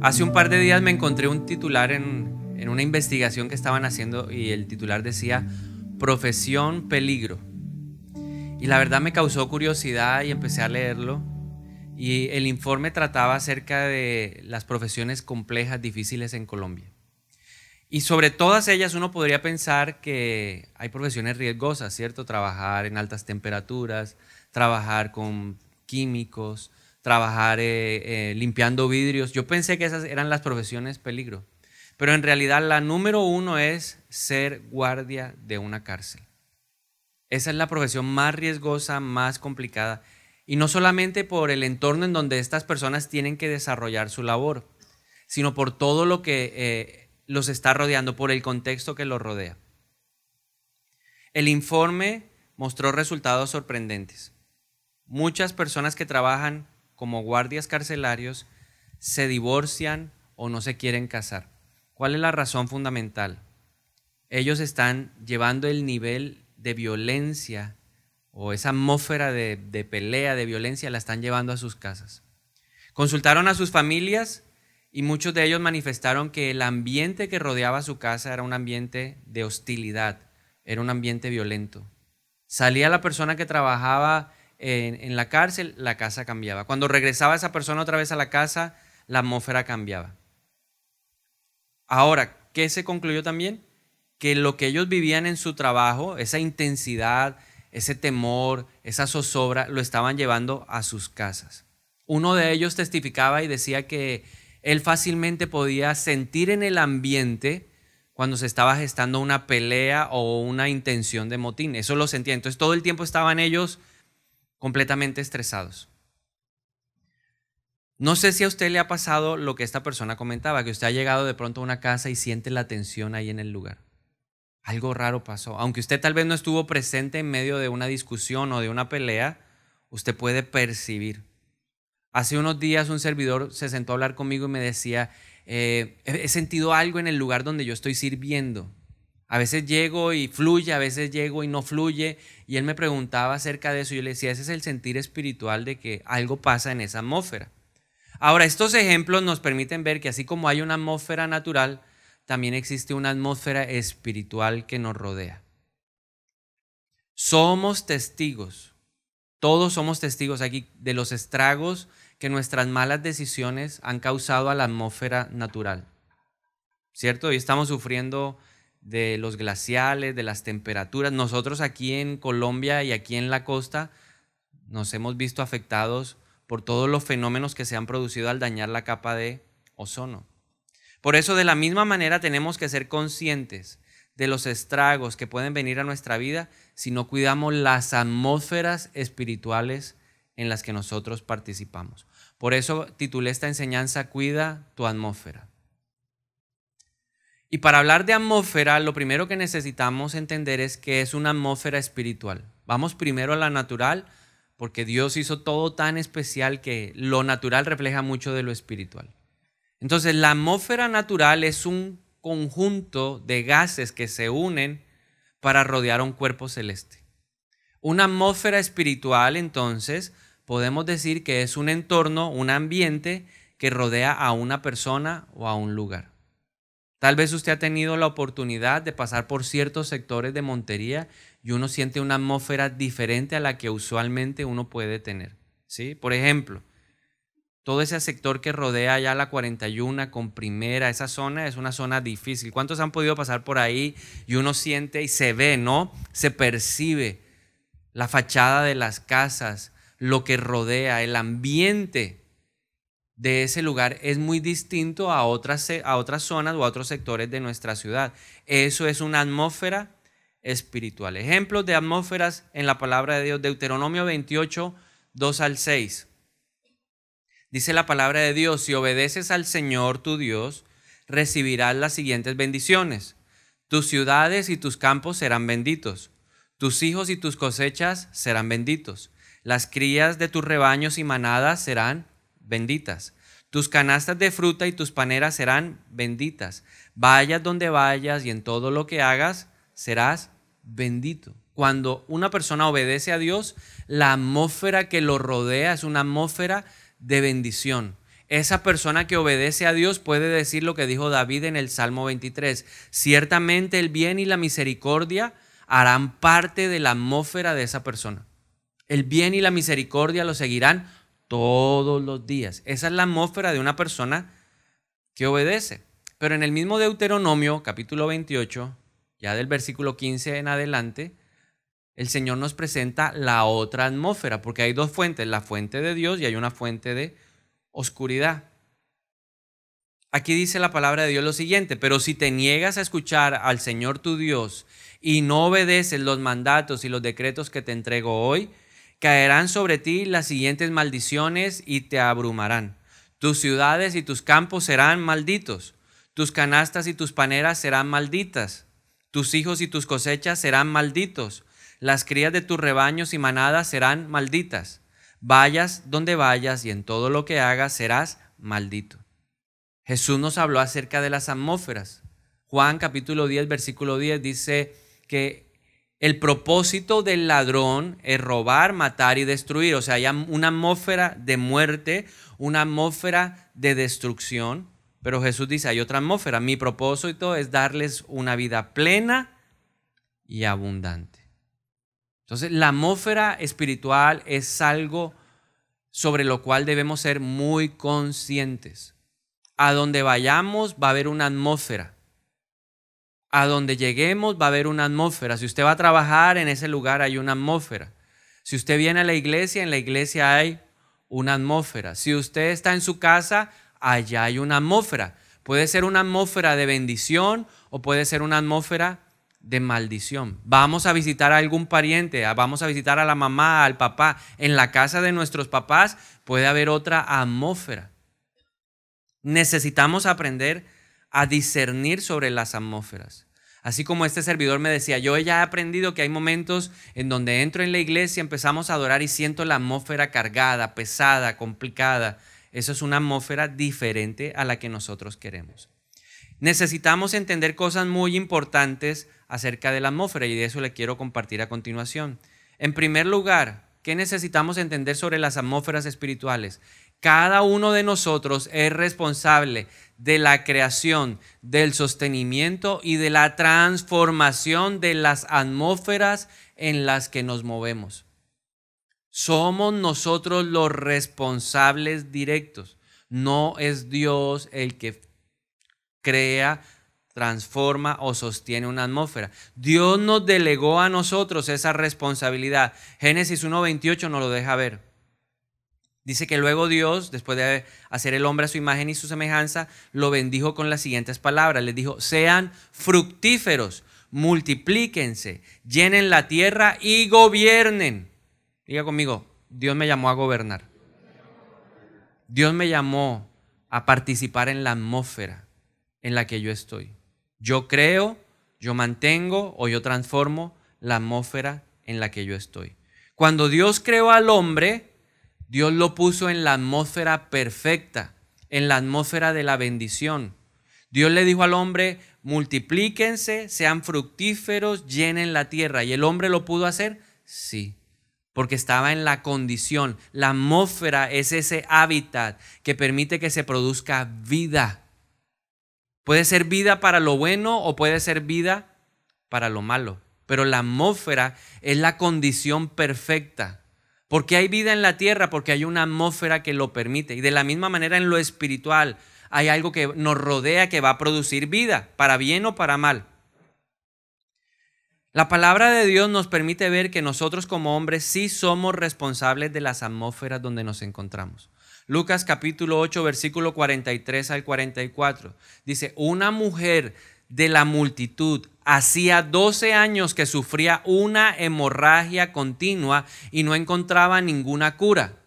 Hace un par de días me encontré un titular en una investigación que estaban haciendo y el titular decía Profesión Peligro. Y la verdad me causó curiosidad y empecé a leerlo. Y el informe trataba acerca de las profesiones complejas, difíciles en Colombia. Y sobre todas ellas uno podría pensar que hay profesiones riesgosas, ¿cierto? Trabajar en altas temperaturas, trabajar con químicos, trabajar limpiando vidrios. Yo pensé que esas eran las profesiones peligro, pero en realidad la número uno es ser guardia de una cárcel. Esa es la profesión más riesgosa, más complicada, y no solamente por el entorno en donde estas personas tienen que desarrollar su labor, sino por todo lo que los está rodeando, por el contexto que los rodea. El informe mostró resultados sorprendentes. Muchas personas que trabajan como guardias carcelarios se divorcian o no se quieren casar. ¿Cuál es la razón fundamental? Ellos están llevando el nivel de violencia o esa atmósfera de pelea, de violencia, la están llevando a sus casas. Consultaron a sus familias y muchos de ellos manifestaron que el ambiente que rodeaba su casa era un ambiente de hostilidad, era un ambiente violento. Salía la persona que trabajaba en la cárcel, la casa cambiaba. Cuando regresaba esa persona otra vez a la casa, la atmósfera cambiaba. Ahora, ¿qué se concluyó también? Que lo que ellos vivían en su trabajo, esa intensidad, ese temor, esa zozobra, lo estaban llevando a sus casas. Uno de ellos testificaba y decía que él fácilmente podía sentir en el ambiente cuando se estaba gestando una pelea o una intención de motín. Eso lo sentía. Entonces todo el tiempo estaban ellos completamente estresados. No sé si a usted le ha pasado lo que esta persona comentaba, que usted ha llegado de pronto a una casa y siente la tensión ahí en el lugar. Algo raro pasó. Aunque usted tal vez no estuvo presente en medio de una discusión o de una pelea, usted puede percibir. Hace unos días un servidor se sentó a hablar conmigo y me decía, he sentido algo en el lugar donde yo estoy sirviendo. A veces llego y fluye, a veces llego y no fluye. Y él me preguntaba acerca de eso. Yo le decía, ese es el sentir espiritual de que algo pasa en esa atmósfera. Ahora, estos ejemplos nos permiten ver que así como hay una atmósfera natural, también existe una atmósfera espiritual que nos rodea. Somos testigos, todos somos testigos aquí de los estragos que nuestras malas decisiones han causado a la atmósfera natural. ¿Cierto? Hoy estamos sufriendo de los glaciales, de las temperaturas. Nosotros aquí en Colombia y aquí en la costa nos hemos visto afectados por todos los fenómenos que se han producido al dañar la capa de ozono. Por eso, de la misma manera, tenemos que ser conscientes de los estragos que pueden venir a nuestra vida si no cuidamos las atmósferas espirituales en las que nosotros participamos. Por eso titulé esta enseñanza, Cuida tu atmósfera. Y para hablar de atmósfera, lo primero que necesitamos entender es que es una atmósfera espiritual. Vamos primero a la natural, porque Dios hizo todo tan especial que lo natural refleja mucho de lo espiritual. Entonces, la atmósfera natural es un conjunto de gases que se unen para rodear a un cuerpo celeste. Una atmósfera espiritual, entonces, podemos decir que es un entorno, un ambiente que rodea a una persona o a un lugar. Tal vez usted ha tenido la oportunidad de pasar por ciertos sectores de Montería y uno siente una atmósfera diferente a la que usualmente uno puede tener, ¿sí? Por ejemplo, todo ese sector que rodea ya la 41 con Primera, esa zona es una zona difícil. ¿Cuántos han podido pasar por ahí y uno siente y se ve, ¿no? Se percibe la fachada de las casas, lo que rodea, el ambiente de ese lugar es muy distinto a otras zonas o a otros sectores de nuestra ciudad. Eso es una atmósfera espiritual. Ejemplos de atmósferas en la palabra de Dios, Deuteronomio 28, 2 al 6. Dice la palabra de Dios, si obedeces al Señor tu Dios, recibirás las siguientes bendiciones. Tus ciudades y tus campos serán benditos. Tus hijos y tus cosechas serán benditos. Las crías de tus rebaños y manadas serán benditas. Tus canastas de fruta y tus paneras serán benditas. Vayas donde vayas y en todo lo que hagas serás bendito. Cuando una persona obedece a Dios, la atmósfera que lo rodea es una atmósfera de bendición. Esa persona que obedece a Dios puede decir lo que dijo David en el Salmo 23. Ciertamente el bien y la misericordia harán parte de la atmósfera de esa persona. El bien y la misericordia lo seguirán todos los días. Esa es la atmósfera de una persona que obedece. Pero en el mismo Deuteronomio, capítulo 28, ya del versículo 15 en adelante, el Señor nos presenta la otra atmósfera, porque hay dos fuentes, la fuente de Dios y hay una fuente de oscuridad. Aquí dice la palabra de Dios lo siguiente: pero si te niegas a escuchar al Señor tu Dios y no obedeces los mandatos y los decretos que te entrego hoy, caerán sobre ti las siguientes maldiciones y te abrumarán. Tus ciudades y tus campos serán malditos, tus canastas y tus paneras serán malditas, tus hijos y tus cosechas serán malditos, las crías de tus rebaños y manadas serán malditas. Vayas donde vayas y en todo lo que hagas serás maldito. Jesús nos habló acerca de las atmósferas. Juan capítulo 10, versículo 10 dice que el propósito del ladrón es robar, matar y destruir. O sea, hay una atmósfera de muerte, una atmósfera de destrucción. Pero Jesús dice, hay otra atmósfera. Mi propósito es darles una vida plena y abundante. Entonces, la atmósfera espiritual es algo sobre lo cual debemos ser muy conscientes. A donde vayamos va a haber una atmósfera. A donde lleguemos va a haber una atmósfera. Si usted va a trabajar, en ese lugar hay una atmósfera. Si usted viene a la iglesia, en la iglesia hay una atmósfera. Si usted está en su casa, allá hay una atmósfera. Puede ser una atmósfera de bendición o puede ser una atmósfera de maldición. Vamos a visitar a algún pariente, vamos a visitar a la mamá, al papá. En la casa de nuestros papás puede haber otra atmósfera. Necesitamos aprender a discernir sobre las atmósferas. Así como este servidor me decía, yo ya he aprendido que hay momentos en donde entro en la iglesia, empezamos a adorar y siento la atmósfera cargada, pesada, complicada. Eso es una atmósfera diferente a la que nosotros queremos. Necesitamos entender cosas muy importantes acerca de la atmósfera y de eso le quiero compartir a continuación. En primer lugar, ¿qué necesitamos entender sobre las atmósferas espirituales? Cada uno de nosotros es responsable de la creación, del sostenimiento y de la transformación de las atmósferas en las que nos movemos. Somos nosotros los responsables directos. No es Dios el que crea, transforma o sostiene una atmósfera. Dios nos delegó a nosotros esa responsabilidad. Génesis 1:28 nos lo deja ver. Dice que luego Dios, después de hacer el hombre a su imagen y su semejanza, lo bendijo con las siguientes palabras. Les dijo, sean fructíferos, multiplíquense, llenen la tierra y gobiernen. Diga conmigo, Dios me llamó a gobernar. Dios me llamó a participar en la atmósfera en la que yo estoy. Yo creo, yo mantengo o yo transformo la atmósfera en la que yo estoy. Cuando Dios creó al hombre, Dios lo puso en la atmósfera perfecta, en la atmósfera de la bendición. Dios le dijo al hombre, multiplíquense, sean fructíferos, llenen la tierra. ¿Y el hombre lo pudo hacer? Sí, porque estaba en la condición. La atmósfera es ese hábitat que permite que se produzca vida. Puede ser vida para lo bueno o puede ser vida para lo malo. Pero la atmósfera es la condición perfecta. ¿Por qué hay vida en la tierra? Porque hay una atmósfera que lo permite. Y de la misma manera en lo espiritual hay algo que nos rodea que va a producir vida, para bien o para mal. La palabra de Dios nos permite ver que nosotros como hombres sí somos responsables de las atmósferas donde nos encontramos. Lucas capítulo 8, versículo 43 al 44. Dice, una mujer de la multitud hacía 12 años que sufría una hemorragia continua y no encontraba ninguna cura.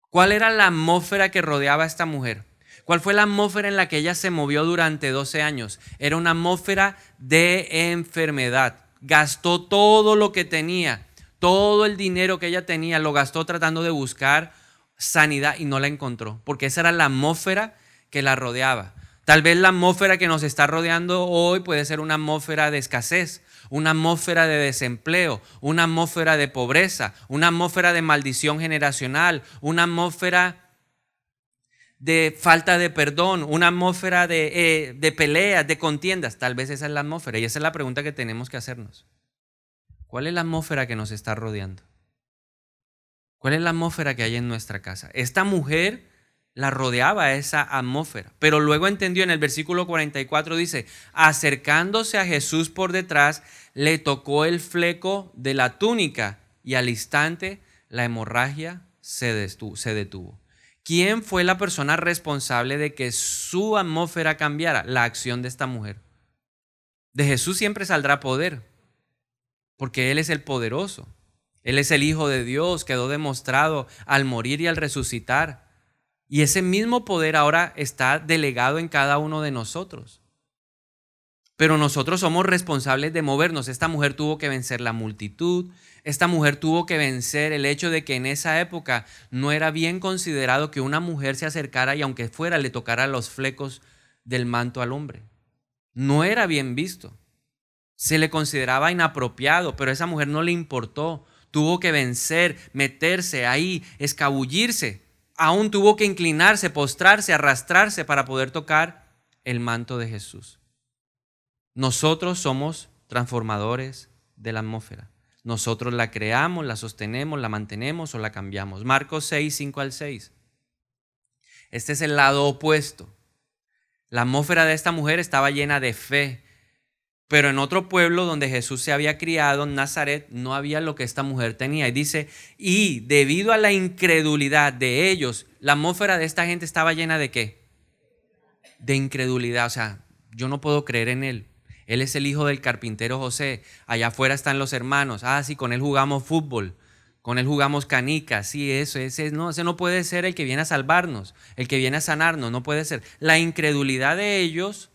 ¿Cuál era la atmósfera que rodeaba a esta mujer? ¿Cuál fue la atmósfera en la que ella se movió durante 12 años? Era una atmósfera de enfermedad. Gastó todo lo que tenía, todo el dinero que ella tenía, lo gastó tratando de buscar sanidad y no la encontró, porque esa era la atmósfera que la rodeaba. Tal vez la atmósfera que nos está rodeando hoy puede ser una atmósfera de escasez, una atmósfera de desempleo, una atmósfera de pobreza, una atmósfera de maldición generacional, una atmósfera de falta de perdón, una atmósfera de peleas, de contiendas. Tal vez esa es la atmósfera y esa es la pregunta que tenemos que hacernos. ¿Cuál es la atmósfera que nos está rodeando? ¿Cuál es la atmósfera que hay en nuestra casa? Esta mujer la rodeaba esa atmósfera, pero luego entendió en el versículo 44, dice, acercándose a Jesús por detrás, le tocó el fleco de la túnica y al instante la hemorragia se detuvo. ¿Quién fue la persona responsable de que su atmósfera cambiara? La acción de esta mujer. De Jesús siempre saldrá poder, porque Él es el poderoso. Él es el Hijo de Dios, quedó demostrado al morir y al resucitar. Y ese mismo poder ahora está delegado en cada uno de nosotros. Pero nosotros somos responsables de movernos. Esta mujer tuvo que vencer la multitud. Esta mujer tuvo que vencer el hecho de que en esa época no era bien considerado que una mujer se acercara y aunque fuera le tocara los flecos del manto al hombre. No era bien visto. Se le consideraba inapropiado, pero a esa mujer no le importó. Tuvo que vencer, meterse ahí, escabullirse. Aún tuvo que inclinarse, postrarse, arrastrarse para poder tocar el manto de Jesús. Nosotros somos transformadores de la atmósfera. Nosotros la creamos, la sostenemos, la mantenemos o la cambiamos. Marcos 6, 5 al 6. Este es el lado opuesto. La atmósfera de esta mujer estaba llena de fe. Pero en otro pueblo donde Jesús se había criado, en Nazaret, no había lo que esta mujer tenía. Y dice, y debido a la incredulidad de ellos, la atmósfera de esta gente estaba llena ¿de qué? De incredulidad. O sea, yo no puedo creer en él. Él es el hijo del carpintero José. Allá afuera están los hermanos. Ah, sí, con él jugamos fútbol. Con él jugamos canicas. Sí, ese no puede ser el que viene a salvarnos, el que viene a sanarnos. No puede ser. La incredulidad de ellos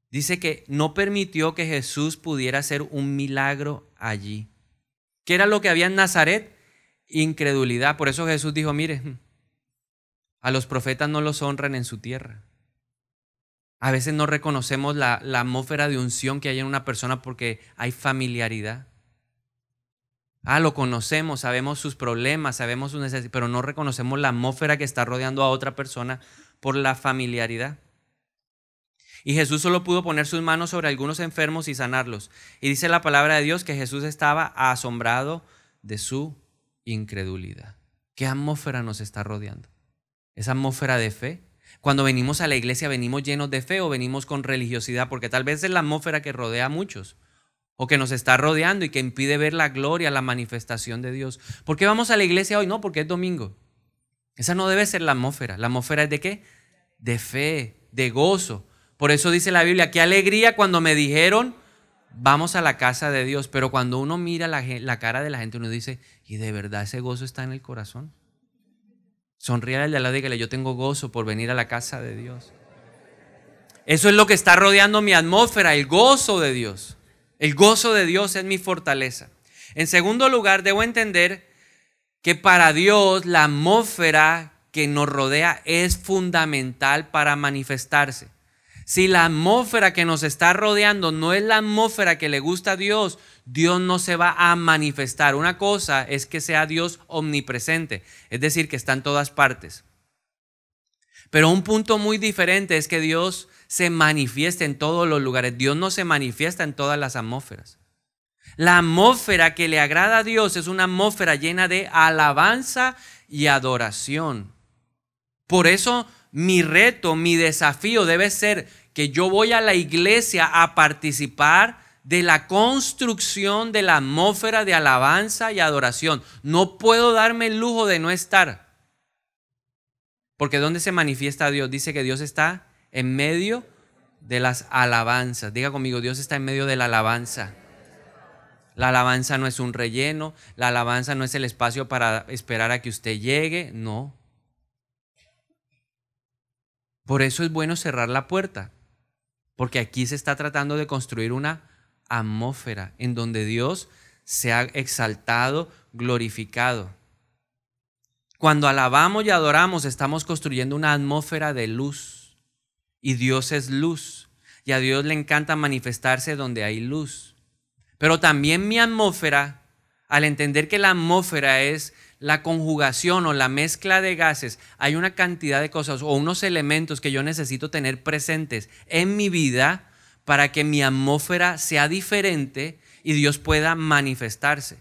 dice que no permitió que Jesús pudiera hacer un milagro allí. ¿Qué era lo que había en Nazaret? Incredulidad. Por eso Jesús dijo, mire, a los profetas no los honran en su tierra. A veces no reconocemos la atmósfera de unción que hay en una persona porque hay familiaridad. Lo conocemos, sabemos sus problemas, sabemos sus necesidades, pero no reconocemos la atmósfera que está rodeando a otra persona por la familiaridad. Y Jesús solo pudo poner sus manos sobre algunos enfermos y sanarlos. Y dice la palabra de Dios que Jesús estaba asombrado de su incredulidad. ¿Qué atmósfera nos está rodeando? ¿Esa atmósfera de fe? Cuando venimos a la iglesia, ¿venimos llenos de fe o venimos con religiosidad? Porque tal vez es la atmósfera que rodea a muchos o que nos está rodeando y que impide ver la gloria, la manifestación de Dios. ¿Por qué vamos a la iglesia hoy? No, porque es domingo. Esa no debe ser la atmósfera. ¿La atmósfera es de qué? De fe, de gozo. Por eso dice la Biblia, qué alegría cuando me dijeron, vamos a la casa de Dios. Pero cuando uno mira la cara de la gente, uno dice, ¿y de verdad ese gozo está en el corazón? Sonríe al de al lado y dígale, yo tengo gozo por venir a la casa de Dios. Eso es lo que está rodeando mi atmósfera, el gozo de Dios. El gozo de Dios es mi fortaleza. En segundo lugar, debo entender que para Dios la atmósfera que nos rodea es fundamental para manifestarse. Si la atmósfera que nos está rodeando no es la atmósfera que le gusta a Dios, Dios no se va a manifestar. Una cosa es que sea Dios omnipresente, es decir, que está en todas partes. Pero un punto muy diferente es que Dios se manifiesta en todos los lugares. Dios no se manifiesta en todas las atmósferas. La atmósfera que le agrada a Dios es una atmósfera llena de alabanza y adoración. Por eso mi reto, mi desafío debe ser que yo voy a la iglesia a participar de la construcción de la atmósfera de alabanza y adoración. No puedo darme el lujo de no estar. Porque ¿dónde se manifiesta Dios? Dice que Dios está en medio de las alabanzas. Diga conmigo, Dios está en medio de la alabanza. La alabanza no es un relleno, la alabanza no es el espacio para esperar a que usted llegue, no. Por eso es bueno cerrar la puerta, porque aquí se está tratando de construir una atmósfera en donde Dios sea exaltado, glorificado. Cuando alabamos y adoramos, estamos construyendo una atmósfera de luz. Y Dios es luz. Y a Dios le encanta manifestarse donde hay luz. Pero también mi atmósfera, al entender que la atmósfera es la conjugación o la mezcla de gases, hay una cantidad de cosas o unos elementos que yo necesito tener presentes en mi vida para que mi atmósfera sea diferente y Dios pueda manifestarse.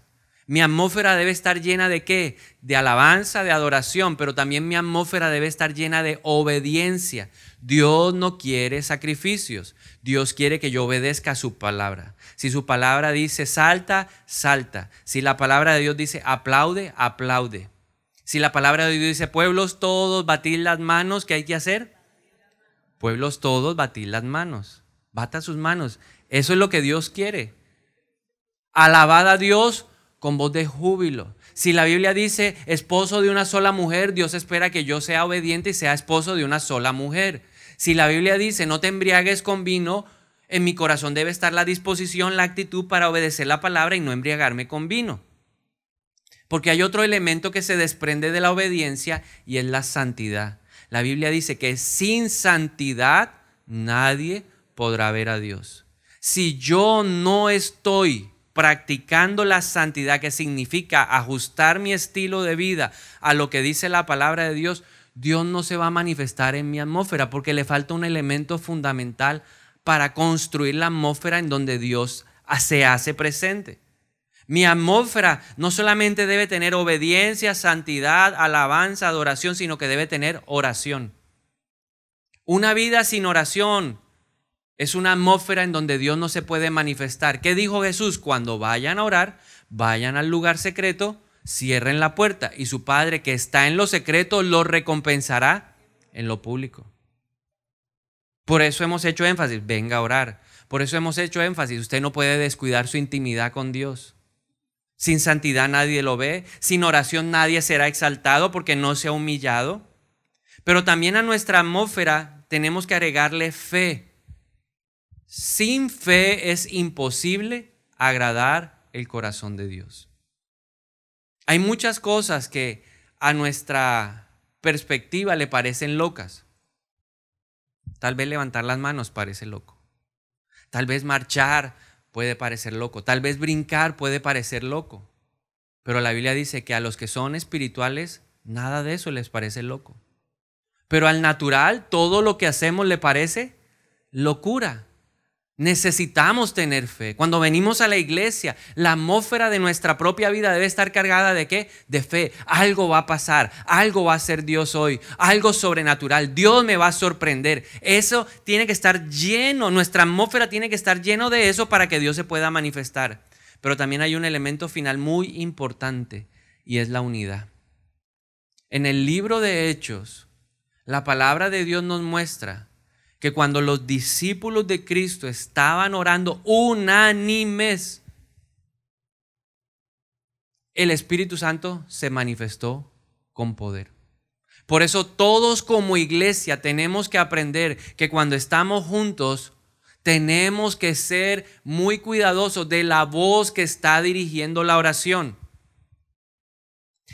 Mi atmósfera debe estar llena ¿de qué? De alabanza, de adoración, pero también mi atmósfera debe estar llena de obediencia. Dios no quiere sacrificios. Dios quiere que yo obedezca a su palabra. Si su palabra dice salta, salta. Si la palabra de Dios dice aplaude, aplaude. Si la palabra de Dios dice pueblos todos, batid las manos, ¿qué hay que hacer? Pueblos todos, batid las manos. Bata sus manos. Eso es lo que Dios quiere. Alabad a Dios con voz de júbilo. Si la Biblia dice esposo de una sola mujer, Dios espera que yo sea obediente y sea esposo de una sola mujer. Si la Biblia dice no te embriagues con vino, en mi corazón debe estar la disposición, la actitud para obedecer la palabra y no embriagarme con vino. Porque hay otro elemento que se desprende de la obediencia y es la santidad. La Biblia dice que sin santidad nadie podrá ver a Dios. Si yo no estoy practicando la santidad, que significa ajustar mi estilo de vida a lo que dice la palabra de Dios, Dios no se va a manifestar en mi atmósfera porque le falta un elemento fundamental para construir la atmósfera en donde Dios se hace presente. Mi atmósfera no solamente debe tener obediencia, santidad, alabanza, adoración, sino que debe tener oración. Una vida sin oración es una atmósfera en donde Dios no se puede manifestar. ¿Qué dijo Jesús? Cuando vayan a orar, vayan al lugar secreto, cierren la puerta y su Padre que está en lo secreto lo recompensará en lo público. Por eso hemos hecho énfasis, venga a orar. Por eso hemos hecho énfasis, usted no puede descuidar su intimidad con Dios. Sin santidad nadie lo ve, sin oración nadie será exaltado porque no se ha humillado. Pero también a nuestra atmósfera tenemos que agregarle fe. Sin fe es imposible agradar el corazón de Dios. Hay muchas cosas que a nuestra perspectiva le parecen locas. Tal vez levantar las manos parece loco. Tal vez marchar puede parecer loco. Tal vez brincar puede parecer loco. Pero la Biblia dice que a los que son espirituales, nada de eso les parece loco. Pero al natural, todo lo que hacemos le parece locura. Necesitamos tener fe. Cuando venimos a la iglesia, la atmósfera de nuestra propia vida debe estar cargada ¿de qué? De fe. Algo va a pasar, algo va a hacer Dios hoy, algo sobrenatural. Dios me va a sorprender. Eso tiene que estar lleno, nuestra atmósfera tiene que estar lleno de eso para que Dios se pueda manifestar. Pero también hay un elemento final muy importante y es la unidad. En el libro de Hechos, la palabra de Dios nos muestra que cuando los discípulos de Cristo estaban orando unánimes, el Espíritu Santo se manifestó con poder. Por eso todos como iglesia tenemos que aprender que cuando estamos juntos tenemos que ser muy cuidadosos de la voz que está dirigiendo la oración.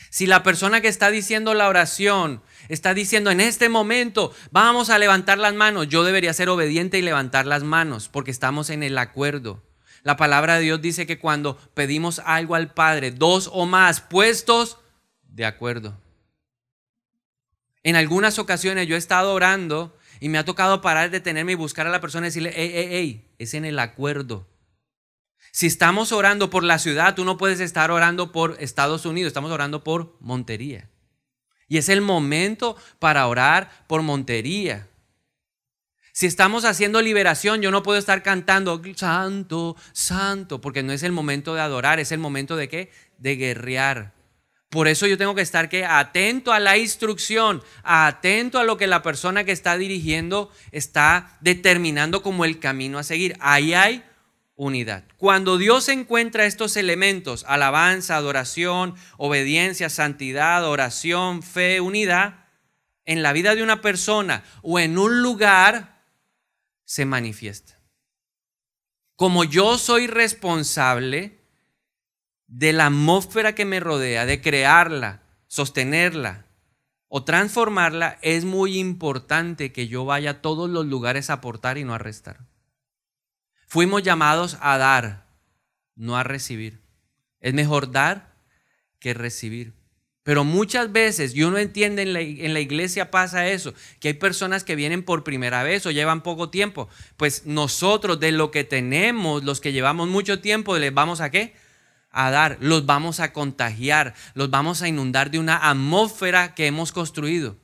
Si la persona que está diciendo la oración está diciendo en este momento vamos a levantar las manos, yo debería ser obediente y levantar las manos porque estamos en el acuerdo. La palabra de Dios dice que cuando pedimos algo al Padre, dos o más puestos de acuerdo. En algunas ocasiones yo he estado orando y me ha tocado parar, detenerme y buscar a la persona y decirle, hey, es en el acuerdo. Si estamos orando por la ciudad, tú no puedes estar orando por Estados Unidos, estamos orando por Montería. Y es el momento para orar por Montería. Si estamos haciendo liberación, yo no puedo estar cantando santo, santo, porque no es el momento de adorar, es el momento de ¿qué? De guerrear. Por eso yo tengo que estar atento a la instrucción, atento a lo que la persona que está dirigiendo está determinando como el camino a seguir. Ahí hay unidad. Cuando Dios encuentra estos elementos, alabanza, adoración, obediencia, santidad, oración, fe, unidad, en la vida de una persona o en un lugar, se manifiesta. Como yo soy responsable de la atmósfera que me rodea, de crearla, sostenerla o transformarla, es muy importante que yo vaya a todos los lugares a aportar y no a restar. Fuimos llamados a dar, no a recibir. Es mejor dar que recibir. Pero muchas veces, y uno entiende en la iglesia pasa eso, que hay personas que vienen por primera vez o llevan poco tiempo. Pues nosotros de lo que tenemos, los que llevamos mucho tiempo, les vamos ¿a qué? A dar, los vamos a contagiar, los vamos a inundar de una atmósfera que hemos construido.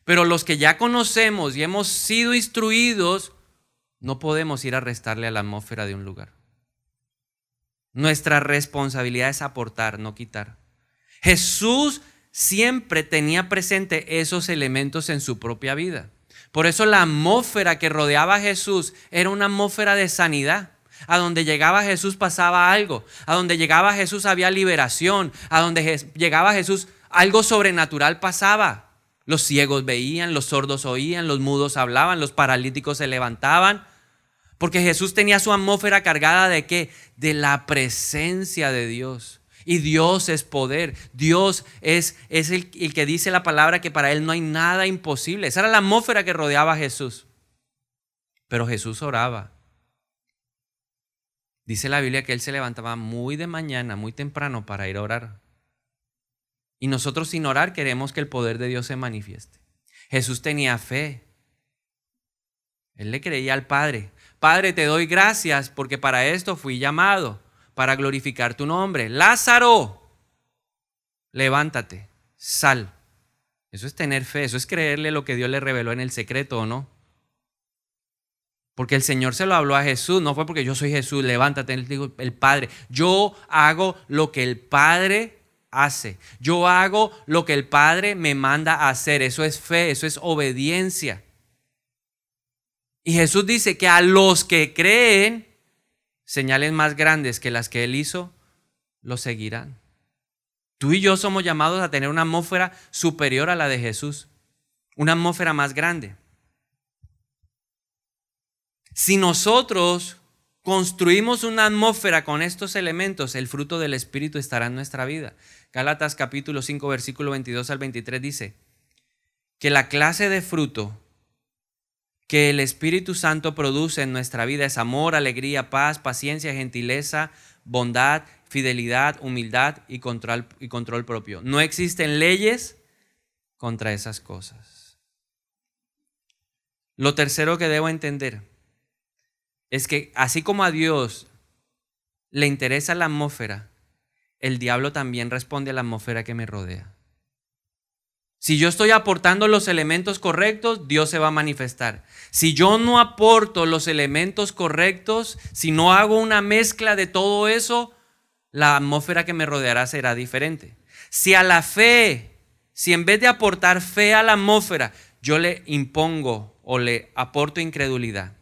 Pero los que ya conocemos y hemos sido instruidos, no podemos ir a restarle a la atmósfera de un lugar. Nuestra responsabilidad es aportar, no quitar. Jesús siempre tenía presente esos elementos en su propia vida. Por eso la atmósfera que rodeaba a Jesús era una atmósfera de sanidad. A donde llegaba Jesús pasaba algo. A donde llegaba Jesús había liberación. A donde llegaba Jesús algo sobrenatural pasaba. Los ciegos veían, los sordos oían, los mudos hablaban, los paralíticos se levantaban. Porque Jesús tenía su atmósfera cargada ¿de qué? De la presencia de Dios. Y Dios es poder. Dios es el que dice la palabra que para Él no hay nada imposible. Esa era la atmósfera que rodeaba a Jesús. Pero Jesús oraba. Dice la Biblia que Él se levantaba muy de mañana, muy temprano para ir a orar. Y nosotros sin orar queremos que el poder de Dios se manifieste. Jesús tenía fe. Él le creía al Padre. Padre, te doy gracias porque para esto fui llamado, para glorificar tu nombre. Lázaro, levántate, sal. Eso es tener fe, eso es creerle lo que Dios le reveló en el secreto, ¿o no? Porque el Señor se lo habló a Jesús, no fue porque yo soy Jesús, levántate, él dijo el Padre. Yo hago lo que el Padre hace. Yo hago lo que el Padre me manda a hacer. Eso es fe, eso es obediencia. Y Jesús dice que a los que creen, señales más grandes que las que Él hizo, los seguirán. Tú y yo somos llamados a tener una atmósfera superior a la de Jesús. Una atmósfera más grande. Si nosotros construimos una atmósfera con estos elementos, el fruto del Espíritu estará en nuestra vida. Gálatas capítulo 5, versículo 22 al 23 dice que la clase de fruto que el Espíritu Santo produce en nuestra vida es amor, alegría, paz, paciencia, gentileza, bondad, fidelidad, humildad y control propio. No existen leyes contra esas cosas. Lo tercero que debo entender es que así como a Dios le interesa la atmósfera, el diablo también responde a la atmósfera que me rodea. Si yo estoy aportando los elementos correctos, Dios se va a manifestar. Si yo no aporto los elementos correctos, si no hago una mezcla de todo eso, la atmósfera que me rodeará será diferente. Si a la fe, si en vez de aportar fe a la atmósfera, yo le impongo o le aporto incredulidad.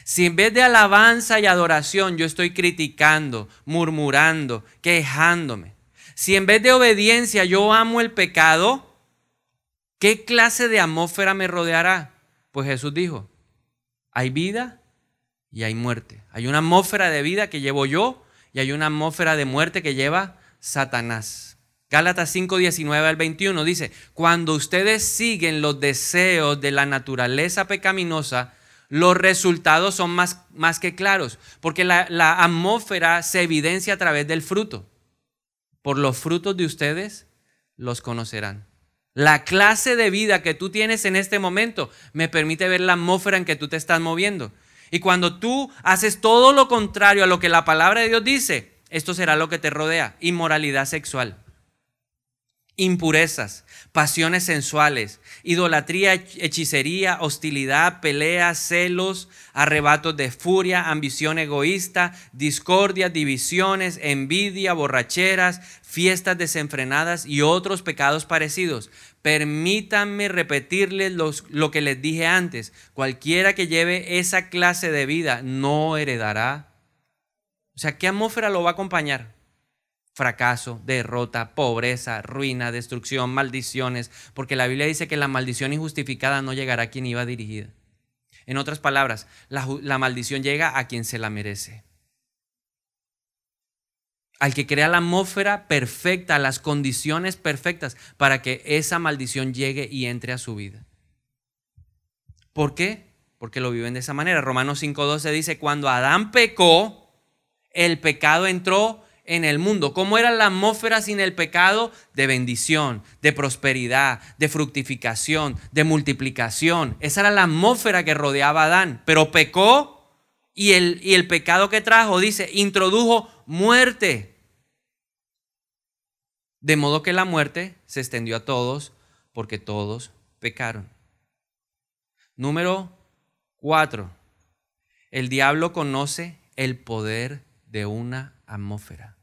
Si en vez de alabanza y adoración yo estoy criticando, murmurando, quejándome. Si en vez de obediencia yo amo el pecado, ¿qué clase de atmósfera me rodeará? Pues Jesús dijo, hay vida y hay muerte. Hay una atmósfera de vida que llevo yo y hay una atmósfera de muerte que lleva Satanás. Gálatas 5, 19 al 21 dice, cuando ustedes siguen los deseos de la naturaleza pecaminosa, los resultados son más que claros, porque la atmósfera se evidencia a través del fruto. Por los frutos de ustedes los conocerán. La clase de vida que tú tienes en este momento me permite ver la atmósfera en que tú te estás moviendo. Y cuando tú haces todo lo contrario a lo que la palabra de Dios dice, esto será lo que te rodea. Inmoralidad sexual, impurezas, pasiones sensuales, idolatría, hechicería, hostilidad, peleas, celos, arrebatos de furia, ambición egoísta, discordia, divisiones, envidia, borracheras, fiestas desenfrenadas y otros pecados parecidos. Permítanme repetirles lo que les dije antes. Cualquiera que lleve esa clase de vida no heredará. O sea, ¿qué atmósfera lo va a acompañar? Fracaso, derrota, pobreza, ruina, destrucción, maldiciones, porque la Biblia dice que la maldición injustificada no llegará a quien iba dirigida. En otras palabras, la maldición llega a quien se la merece. Al que crea la atmósfera perfecta, las condiciones perfectas para que esa maldición llegue y entre a su vida. ¿Por qué? Porque lo viven de esa manera. Romanos 5:12 dice, cuando Adán pecó, el pecado entró en el mundo. ¿Cómo era la atmósfera sin el pecado? De bendición, de prosperidad, de fructificación, de multiplicación. Esa era la atmósfera que rodeaba a Adán. Pero pecó y el pecado que trajo, dice, introdujo muerte. De modo que la muerte se extendió a todos porque todos pecaron. Número 4. El diablo conoce el poder de una atmósfera.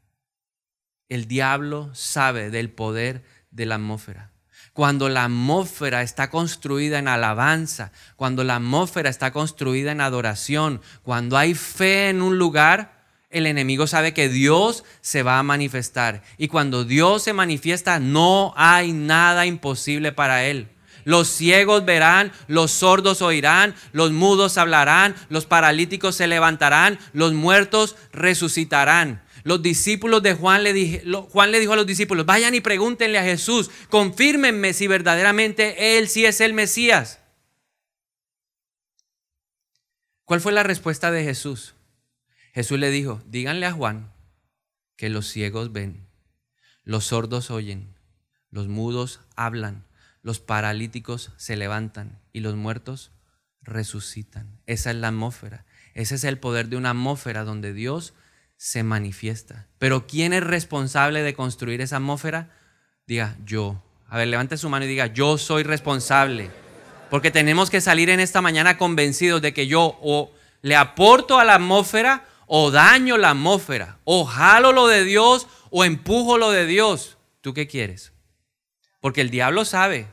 El diablo sabe del poder de la atmósfera. Cuando la atmósfera está construida en alabanza, cuando la atmósfera está construida en adoración, cuando hay fe en un lugar, el enemigo sabe que Dios se va a manifestar. Y cuando Dios se manifiesta, no hay nada imposible para él. Los ciegos verán, los sordos oirán, los mudos hablarán, los paralíticos se levantarán, los muertos resucitarán. Los discípulos de Juan le dijo a los discípulos, vayan y pregúntenle a Jesús, confírmenme si verdaderamente Él sí es el Mesías. ¿Cuál fue la respuesta de Jesús? Jesús le dijo, díganle a Juan que los ciegos ven, los sordos oyen, los mudos hablan, los paralíticos se levantan y los muertos resucitan. Esa es la atmósfera. Ese es el poder de una atmósfera donde Dios se manifiesta. Pero ¿quién es responsable de construir esa atmósfera? Diga, yo. A ver, levante su mano y diga, yo soy responsable. Porque tenemos que salir en esta mañana convencidos de que yo o le aporto a la atmósfera o daño la atmósfera, o jalo lo de Dios o empujo lo de Dios. ¿Tú qué quieres? Porque el diablo sabe.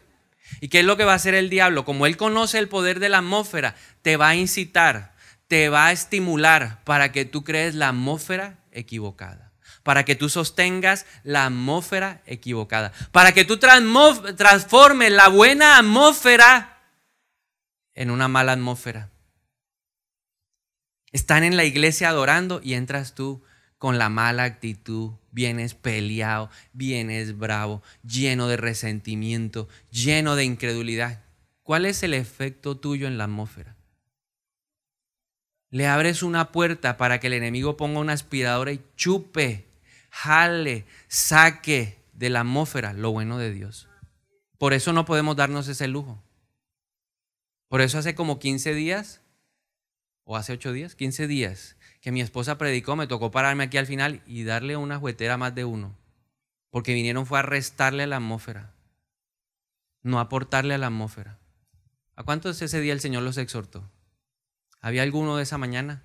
¿Y qué es lo que va a hacer el diablo? Como él conoce el poder de la atmósfera, te va a incitar, te va a estimular para que tú crees la atmósfera equivocada, para que tú sostengas la atmósfera equivocada, para que tú transformes la buena atmósfera en una mala atmósfera. Están en la iglesia adorando y entras tú con la mala actitud, vienes peleado, vienes bravo, lleno de resentimiento, lleno de incredulidad. ¿Cuál es el efecto tuyo en la atmósfera? Le abres una puerta para que el enemigo ponga una aspiradora y chupe, jale, saque de la atmósfera lo bueno de Dios. Por eso no podemos darnos ese lujo. Por eso hace como 15 días, o hace 8 días, 15 días, que mi esposa predicó, me tocó pararme aquí al final y darle una juguetera a más de uno. Porque vinieron fue a restarle a la atmósfera, no aportarle a la atmósfera. ¿A cuántos ese día el Señor los exhortó? ¿Había alguno de esa mañana?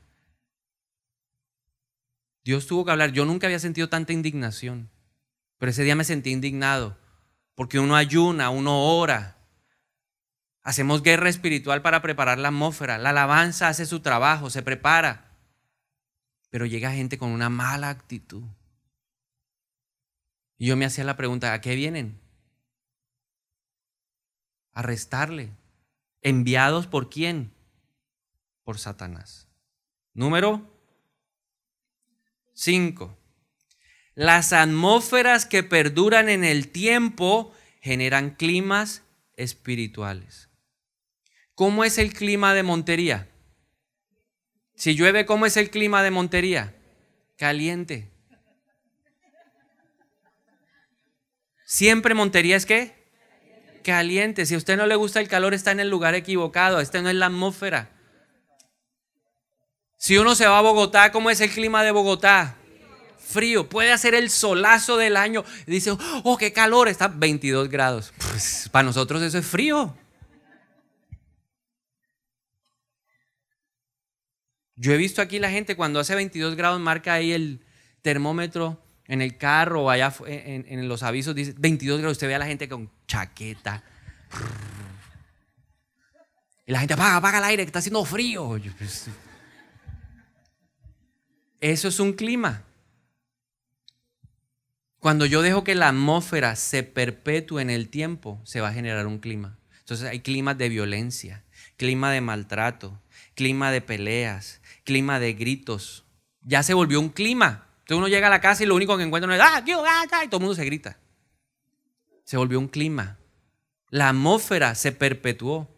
Dios tuvo que hablar. Yo nunca había sentido tanta indignación, pero ese día me sentí indignado porque uno ayuna, uno ora. Hacemos guerra espiritual para preparar la atmósfera. La alabanza hace su trabajo, se prepara. Pero llega gente con una mala actitud. Y yo me hacía la pregunta, ¿a qué vienen? A restarle. ¿Enviados por quién? Por Satanás. Número 5. Las atmósferas que perduran en el tiempo generan climas espirituales. ¿Cómo es el clima de Montería? Si llueve, ¿cómo es el clima de Montería? Caliente. Siempre Montería es ¿qué? Caliente. Si a usted no le gusta el calor, está en el lugar equivocado. Esta no es la atmósfera. Si uno se va a Bogotá, ¿cómo es el clima de Bogotá? Frío. Puede hacer el solazo del año. Dice, oh, qué calor, está 22 grados. Pues, para nosotros eso es frío. Yo he visto aquí la gente cuando hace 22 grados marca ahí el termómetro en el carro o allá en los avisos, dice 22 grados. Usted ve a la gente con chaqueta. Y la gente apaga el aire que está haciendo frío. Eso es un clima. Cuando yo dejo que la atmósfera se perpetúe en el tiempo, se va a generar un clima. Entonces hay climas de violencia, clima de maltrato, clima de peleas, clima de gritos. Ya se volvió un clima. Entonces uno llega a la casa y lo único que encuentra es y todo el mundo se grita. Se volvió un clima. La atmósfera se perpetuó.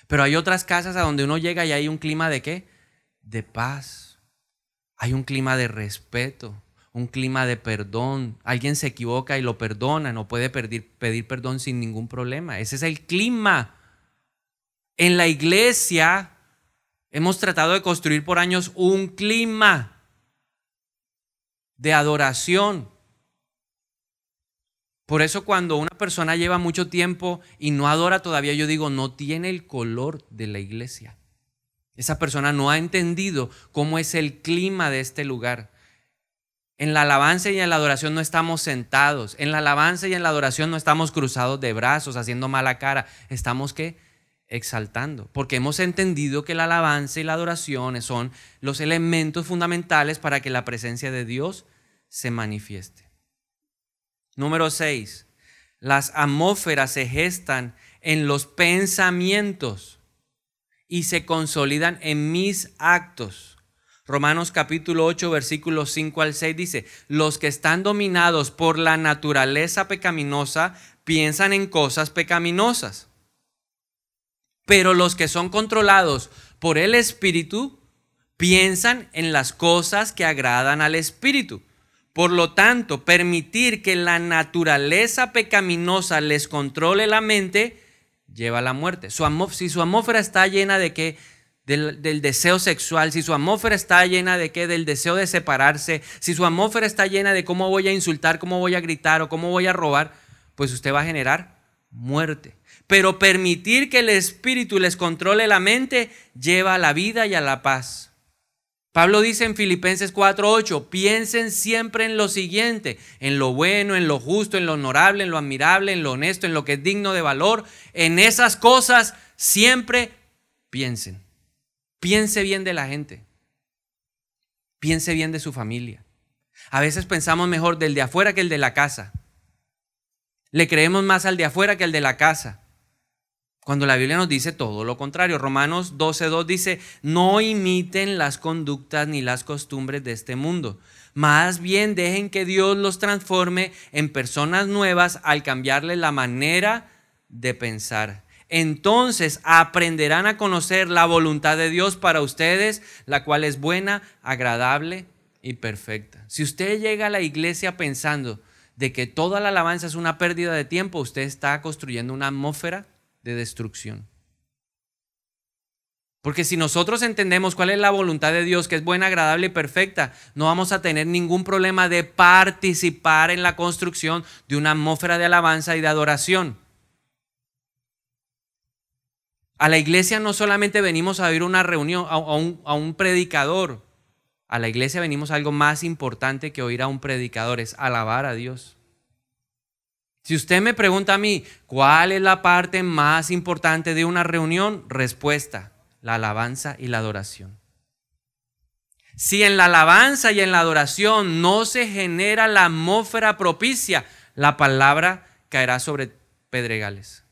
Pero hay otras casas a donde uno llega y hay un clima de ¿qué? De paz. Hay un clima de respeto, un clima de perdón. Alguien se equivoca y lo perdona, no puede pedir perdón sin ningún problema. Ese es el clima. En la iglesia hemos tratado de construir por años un clima de adoración. Por eso cuando una persona lleva mucho tiempo y no adora todavía, yo digo, no tiene el color de la iglesia. Esa persona no ha entendido cómo es el clima de este lugar. En la alabanza y en la adoración no estamos sentados. En la alabanza y en la adoración no estamos cruzados de brazos, haciendo mala cara. Estamos, ¿qué? Exaltando. Porque hemos entendido que la alabanza y la adoración son los elementos fundamentales para que la presencia de Dios se manifieste. Número 6. Las atmósferas se gestan en los pensamientos y se consolidan en mis actos. Romanos capítulo 8, versículos 5 al 6 dice: los que están dominados por la naturaleza pecaminosa piensan en cosas pecaminosas, pero los que son controlados por el Espíritu piensan en las cosas que agradan al Espíritu. Por lo tanto, permitir que la naturaleza pecaminosa les controle la mente lleva a la muerte. Si su atmósfera está llena de qué, del deseo sexual, si su atmósfera está llena de qué, del deseo de separarse, si su atmósfera está llena de cómo voy a insultar, cómo voy a gritar o cómo voy a robar, pues usted va a generar muerte. Pero permitir que el Espíritu les controle la mente lleva a la vida y a la paz. Pablo dice en Filipenses 4:8, piensen siempre en lo siguiente, en lo bueno, en lo justo, en lo honorable, en lo admirable, en lo honesto, en lo que es digno de valor. En esas cosas siempre piensen. Piense bien de la gente. Piense bien de su familia. A veces pensamos mejor del de afuera que el de la casa. Le creemos más al de afuera que al de la casa, cuando la Biblia nos dice todo lo contrario. Romanos 12:2 dice: no imiten las conductas ni las costumbres de este mundo. Más bien dejen que Dios los transforme en personas nuevas al cambiarles la manera de pensar. Entonces aprenderán a conocer la voluntad de Dios para ustedes, la cual es buena, agradable y perfecta. Si usted llega a la iglesia pensando de que toda la alabanza es una pérdida de tiempo, usted está construyendo una atmósfera de destrucción. Porque si nosotros entendemos cuál es la voluntad de Dios, que es buena, agradable y perfecta, no vamos a tener ningún problema de participar en la construcción de una atmósfera de alabanza y de adoración. A la iglesia no solamente venimos a oír una reunión, a un predicador. A la iglesia venimos a algo más importante que oír a un predicador, es alabar a Dios. Si usted me pregunta a mí, ¿cuál es la parte más importante de una reunión? Respuesta: la alabanza y la adoración. Si en la alabanza y en la adoración no se genera la atmósfera propicia, la palabra caerá sobre pedregales.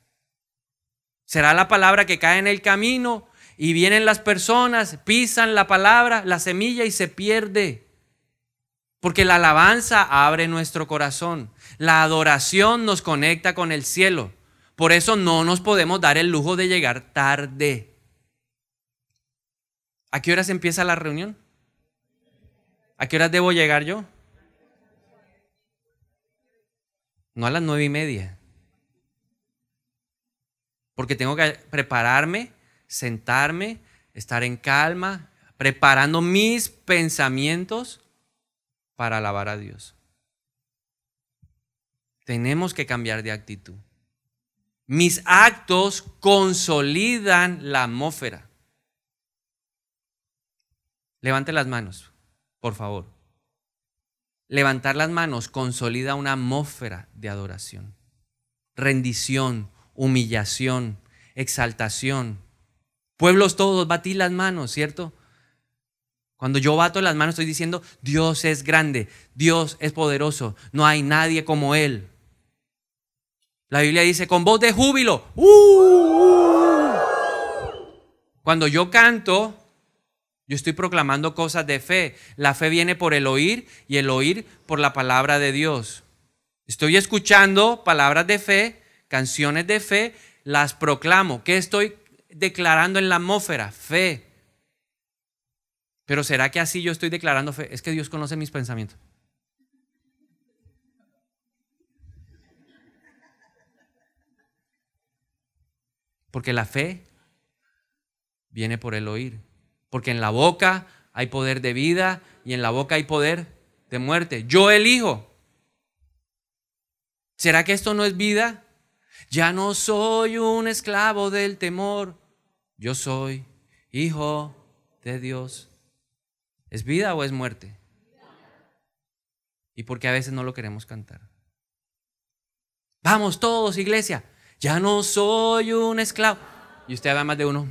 Será la palabra que cae en el camino y vienen las personas, pisan la palabra, la semilla y se pierde. Porque la alabanza abre nuestro corazón. La adoración nos conecta con el cielo. Por eso no nos podemos dar el lujo de llegar tarde. ¿A qué horas empieza la reunión? ¿A qué horas debo llegar yo? No a las 9:30. Porque tengo que prepararme, sentarme, estar en calma, preparando mis pensamientos para alabar a Dios. Tenemos que cambiar de actitud. Mis actos consolidan la atmósfera. Levante las manos, por favor. Levantar las manos consolida una atmósfera de adoración, rendición, humillación, exaltación. Pueblos todos, batí las manos, ¿cierto? Cuando yo bato las manos estoy diciendo: Dios es grande, Dios es poderoso, no hay nadie como Él. La Biblia dice: con voz de júbilo. Cuando yo canto, yo estoy proclamando cosas de fe. La fe viene por el oír y el oír por la palabra de Dios. Estoy escuchando palabras de fe, canciones de fe, las proclamo. ¿Qué estoy declarando en la atmósfera? Fe. Pero ¿será que así yo estoy declarando fe? Es que Dios conoce mis pensamientos. Porque la fe viene por el oír. Porque en la boca hay poder de vida y en la boca hay poder de muerte. Yo elijo. ¿Será que esto no es vida? Ya no soy un esclavo del temor. Yo soy hijo de Dios. ¿Es vida o es muerte? ¿Y por qué a veces no lo queremos cantar? Vamos todos, iglesia. Ya no soy un esclavo. Y usted habla más de uno.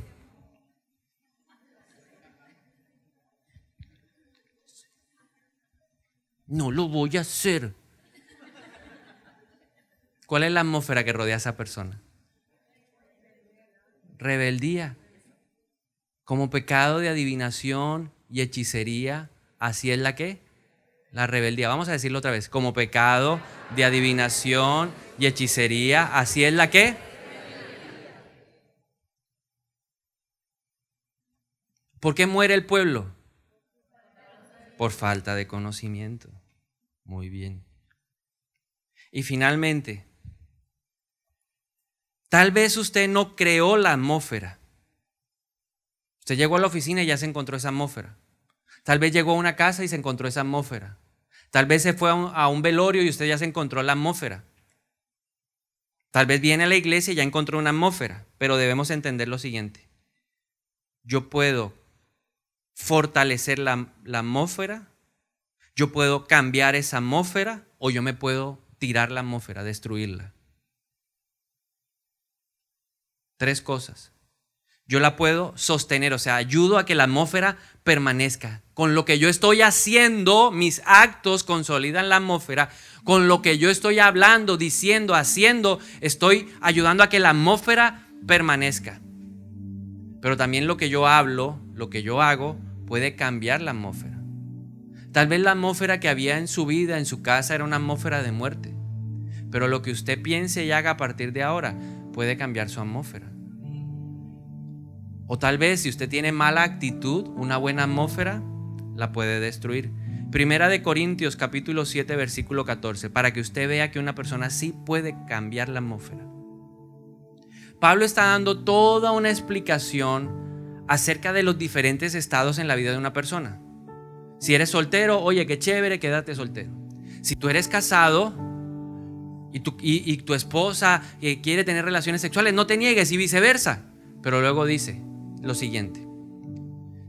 No lo voy a hacer. ¿Cuál es la atmósfera que rodea a esa persona? Rebeldía. Como pecado de adivinación y hechicería, así es la ¿qué? La rebeldía. Vamos a decirlo otra vez. Como pecado de adivinación y hechicería, así es la ¿qué? ¿Por qué muere el pueblo? Por falta de conocimiento. Muy bien. Y finalmente, tal vez usted no creó la atmósfera. Usted llegó a la oficina y ya se encontró esa atmósfera. Tal vez llegó a una casa y se encontró esa atmósfera. Tal vez se fue a un velorio y usted ya se encontró la atmósfera. Tal vez viene a la iglesia y ya encontró una atmósfera. Pero debemos entender lo siguiente. Yo puedo fortalecer la atmósfera. Yo puedo cambiar esa atmósfera o yo me puedo tirar la atmósfera, destruirla. 3 cosas. Yo la puedo sostener, o sea, ayudo a que la atmósfera permanezca. Con lo que yo estoy haciendo, mis actos consolidan la atmósfera. Con lo que yo estoy hablando, diciendo, haciendo, estoy ayudando a que la atmósfera permanezca. Pero también lo que yo hablo, lo que yo hago, puede cambiar la atmósfera. Tal vez la atmósfera que había en su vida, en su casa, era una atmósfera de muerte. Pero lo que usted piense y haga a partir de ahora puede cambiar su atmósfera. O tal vez si usted tiene mala actitud, una buena atmósfera la puede destruir. Primera de Corintios capítulo 7 versículo 14, para que usted vea que una persona sí puede cambiar la atmósfera. Pablo está dando toda una explicación acerca de los diferentes estados en la vida de una persona. Si eres soltero, oye, qué chévere, quédate soltero. Si tú eres casado y tu esposa quiere tener relaciones sexuales, no te niegues y viceversa. Pero luego dice lo siguiente: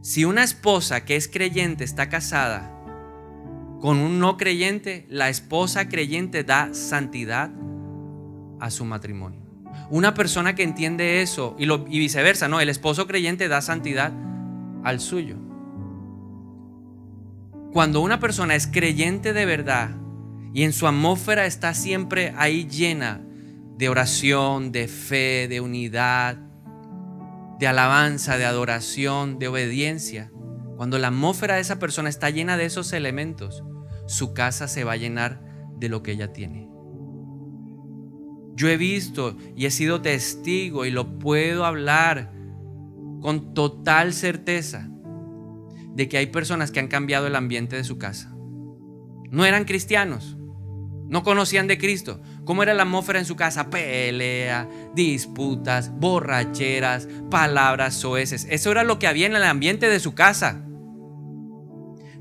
si una esposa que es creyente está casada con un no creyente, la esposa creyente da santidad a su matrimonio. Una persona que entiende eso y viceversa, no, el esposo creyente da santidad al suyo. Cuando una persona es creyente de verdad y en su atmósfera está siempre ahí llena de oración, de fe, de unidad, de alabanza, de adoración, de obediencia, cuando la atmósfera de esa persona está llena de esos elementos, su casa se va a llenar de lo que ella tiene. Yo he visto y he sido testigo y lo puedo hablar con total certeza de que hay personas que han cambiado el ambiente de su casa. No eran cristianos, no conocían de Cristo. ¿Cómo era la atmósfera en su casa? Pelea, disputas, borracheras, palabras soeces. Eso era lo que había en el ambiente de su casa.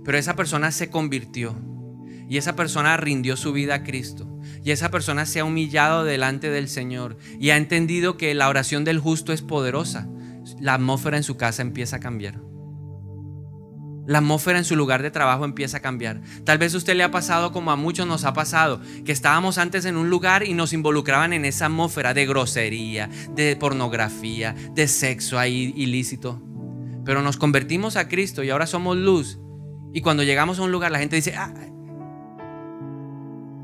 Pero esa persona se convirtió y esa persona rindió su vida a Cristo. Y esa persona se ha humillado delante del Señor y ha entendido que la oración del justo es poderosa. La atmósfera en su casa empieza a cambiar. La atmósfera en su lugar de trabajo empieza a cambiar. Tal vez a usted le ha pasado como a muchos nos ha pasado, que estábamos antes en un lugar y nos involucraban en esa atmósfera de grosería, de pornografía, de sexo ahí ilícito. Pero nos convertimos a Cristo y ahora somos luz. Y cuando llegamos a un lugar la gente dice,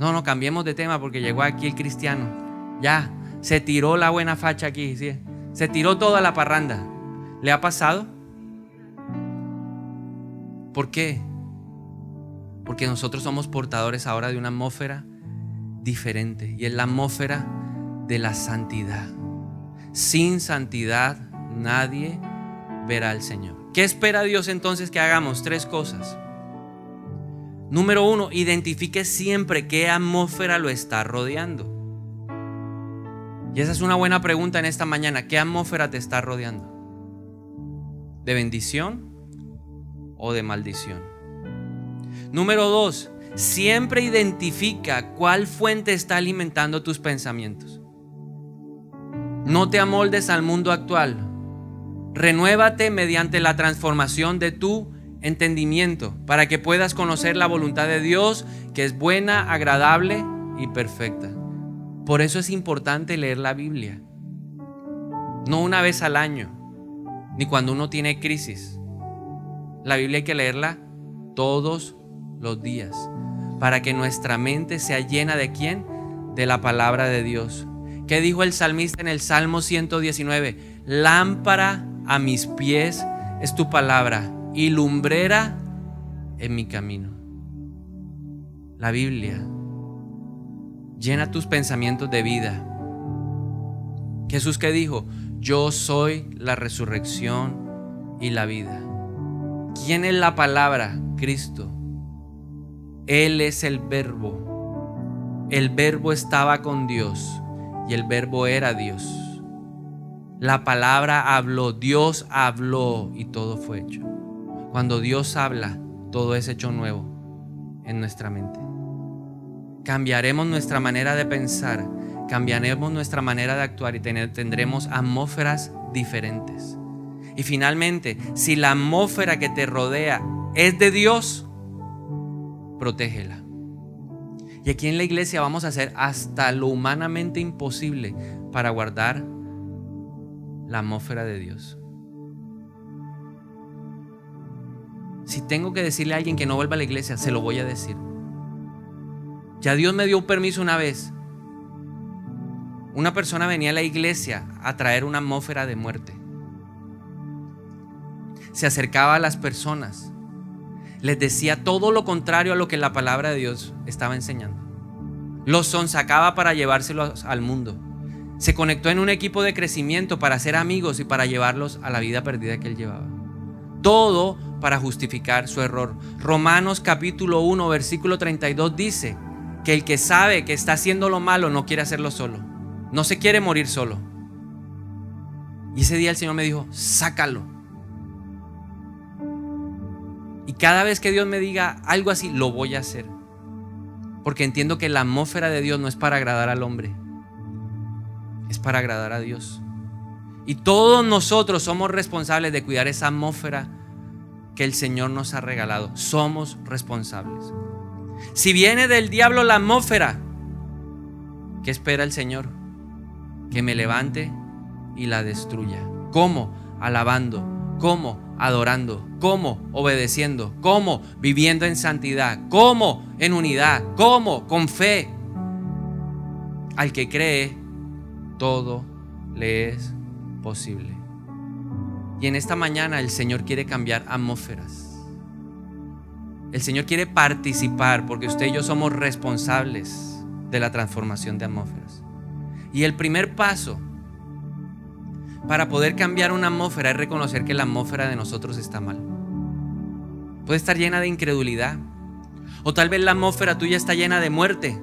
no, cambiemos de tema porque llegó aquí el cristiano. Ya, se tiró la buena facha aquí, ¿sí? Se tiró toda la parranda. ¿Le ha pasado? ¿Por qué? Porque nosotros somos portadores ahora de una atmósfera diferente y es la atmósfera de la santidad. Sin santidad nadie verá al Señor. ¿Qué espera Dios entonces que hagamos? 3 cosas. Número 1, identifique siempre qué atmósfera lo está rodeando. Y esa es una buena pregunta en esta mañana. ¿Qué atmósfera te está rodeando? ¿De bendición o de maldición? Número 2, siempre identifica cuál fuente está alimentando tus pensamientos. No te amoldes al mundo actual. Renuévate mediante la transformación de tu entendimiento para que puedas conocer la voluntad de Dios, que es buena, agradable y perfecta. Por eso es importante leer la Biblia. No una vez al año, ni cuando uno tiene crisis. La Biblia hay que leerla todos los días para que nuestra mente sea llena ¿de quién? De la palabra de Dios. ¿Qué dijo el salmista en el Salmo 119? Lámpara a mis pies es tu palabra y lumbrera en mi camino. La Biblia llena tus pensamientos de vida. Jesús, ¿qué dijo? Yo soy la resurrección y la vida. ¿Quién es la palabra? Cristo. Él es el verbo. El verbo estaba con Dios y el verbo era Dios. La palabra habló, Dios habló y todo fue hecho. Cuando Dios habla, todo es hecho nuevo en nuestra mente. Cambiaremos nuestra manera de pensar, cambiaremos nuestra manera de actuar y tendremos atmósferas diferentes. Y finalmente, si la atmósfera que te rodea es de Dios, protégela. Y aquí en la iglesia vamos a hacer hasta lo humanamente imposible para guardar la atmósfera de Dios. Si tengo que decirle a alguien que no vuelva a la iglesia, se lo voy a decir. Ya Dios me dio permiso una vez. Una persona venía a la iglesia a traer una atmósfera de muerte. Se acercaba a las personas, les decía todo lo contrario a lo que la palabra de Dios estaba enseñando. Los sonsacaba para llevárselos al mundo. Se conectó en un equipo de crecimiento para ser amigos y para llevarlos a la vida perdida que él llevaba. Todo para justificar su error. Romanos capítulo 1 versículo 32 dice que el que sabe que está haciendo lo malo no quiere hacerlo solo. No se quiere morir solo. Y ese día el Señor me dijo, sácalo. Y cada vez que Dios me diga algo así, lo voy a hacer. Porque entiendo que la atmósfera de Dios no es para agradar al hombre, es para agradar a Dios. Y todos nosotros somos responsables de cuidar esa atmósfera que el Señor nos ha regalado. Somos responsables. Si viene del diablo la atmósfera, ¿qué espera el Señor? Que me levante y la destruya. ¿Cómo? Alabando. ¿Cómo? Adorando. ¿Cómo? Obedeciendo. ¿Cómo? Viviendo en santidad. ¿Cómo? En unidad. ¿Cómo? Con fe. Al que cree, todo le es posible. Y en esta mañana el Señor quiere cambiar atmósferas. El Señor quiere participar porque usted y yo somos responsables de la transformación de atmósferas. Y el primer paso para poder cambiar una atmósfera es reconocer que la atmósfera de nosotros está mal. Puede estar llena de incredulidad, o tal vez la atmósfera tuya está llena de muerte,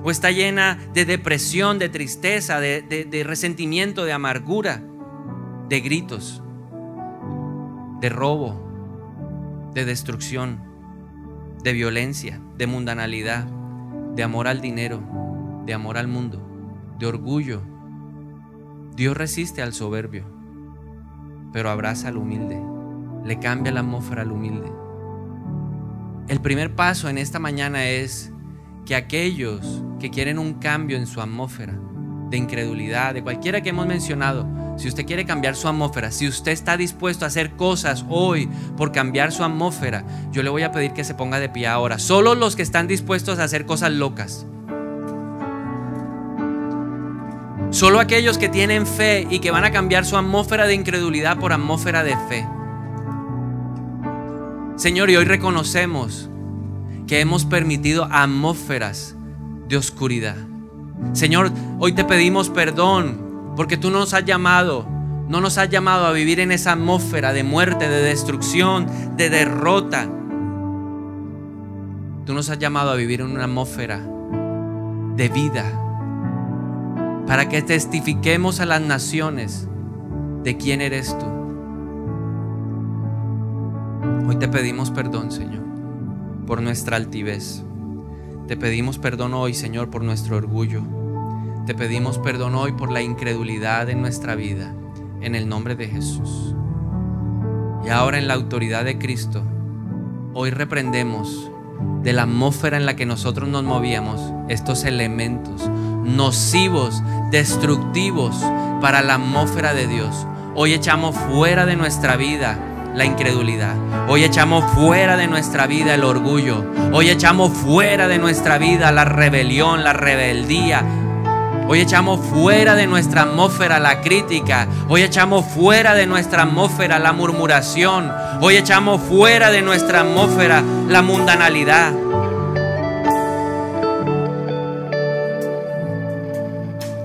o está llena de depresión, de tristeza, de resentimiento, de amargura, de gritos, de robo, de destrucción, de violencia, de mundanalidad, de amor al dinero, de amor al mundo, de orgullo. Dios resiste al soberbio, pero abraza al humilde, le cambia la atmósfera al humilde. El primer paso en esta mañana es que aquellos que quieren un cambio en su atmósfera, de incredulidad, de cualquiera que hemos mencionado, si usted quiere cambiar su atmósfera, si usted está dispuesto a hacer cosas hoy por cambiar su atmósfera, yo le voy a pedir que se ponga de pie ahora. Solo los que están dispuestos a hacer cosas locas. Solo aquellos que tienen fe y que van a cambiar su atmósfera de incredulidad por atmósfera de fe. Señor, y hoy reconocemos que hemos permitido atmósferas de oscuridad. Señor, hoy te pedimos perdón porque tú no nos has llamado a vivir en esa atmósfera de muerte, de destrucción, de derrota. Tú nos has llamado a vivir en una atmósfera de vida, para que testifiquemos a las naciones de quién eres tú. Hoy te pedimos perdón, Señor, por nuestra altivez. Te pedimos perdón hoy, Señor, por nuestro orgullo. Te pedimos perdón hoy por la incredulidad en nuestra vida, en el nombre de Jesús. Y ahora, en la autoridad de Cristo, hoy reprendemos de la atmósfera en la que nosotros nos movíamos estos elementos nocivos, destructivos para la atmósfera de Dios. Hoy echamos fuera de nuestra vida la incredulidad. Hoy echamos fuera de nuestra vida el orgullo. Hoy echamos fuera de nuestra vida la rebelión, la rebeldía. Hoy echamos fuera de nuestra atmósfera la crítica. Hoy echamos fuera de nuestra atmósfera la murmuración. Hoy echamos fuera de nuestra atmósfera la mundanalidad.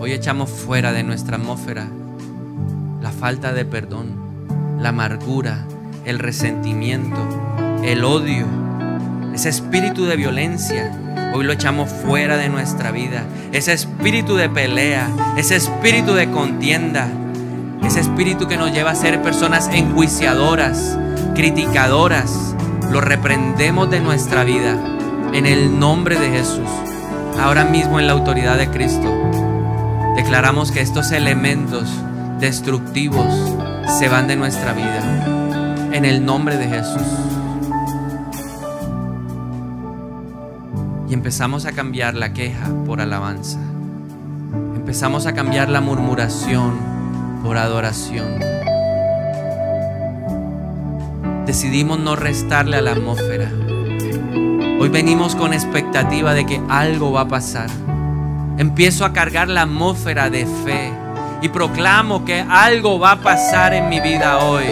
Hoy echamos fuera de nuestra atmósfera la falta de perdón, la amargura, el resentimiento, el odio, ese espíritu de violencia. Hoy lo echamos fuera de nuestra vida. Ese espíritu de pelea, ese espíritu de contienda, ese espíritu que nos lleva a ser personas enjuiciadoras, criticadoras, lo reprendemos de nuestra vida en el nombre de Jesús. Ahora mismo, en la autoridad de Cristo, declaramos que estos elementos destructivos se van de nuestra vida en el nombre de Jesús. Y empezamos a cambiar la queja por alabanza. Empezamos a cambiar la murmuración por adoración. Decidimos no restarle a la atmósfera. Hoy venimos con expectativa de que algo va a pasar. Empiezo a cargar la atmósfera de fe y proclamo que algo va a pasar en mi vida hoy.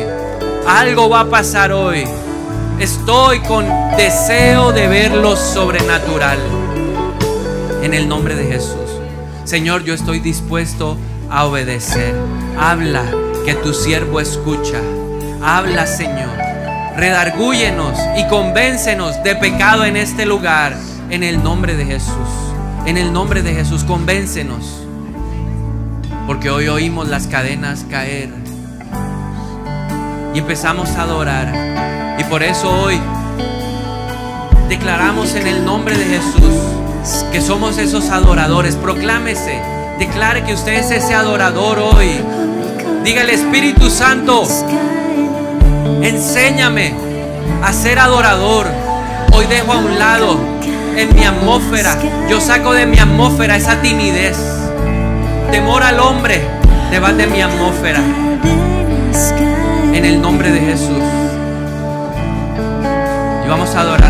Algo va a pasar hoy. Estoy con deseo de ver lo sobrenatural en el nombre de Jesús. Señor, yo estoy dispuesto a obedecer. Habla, que tu siervo escucha. Habla, Señor. Redargúyenos y convéncenos de pecado en este lugar en el nombre de Jesús. En el nombre de Jesús, convéncenos. Porque hoy oímos las cadenas caer y empezamos a adorar. Y por eso hoy declaramos en el nombre de Jesús que somos esos adoradores. Proclámese, declare que usted es ese adorador hoy. Diga al Espíritu Santo: enséñame a ser adorador. Hoy dejo a un lado en mi atmósfera, yo saco de mi atmósfera esa timidez, temor al hombre, te vas de mi atmósfera en el nombre de Jesús. Y vamos a adorar.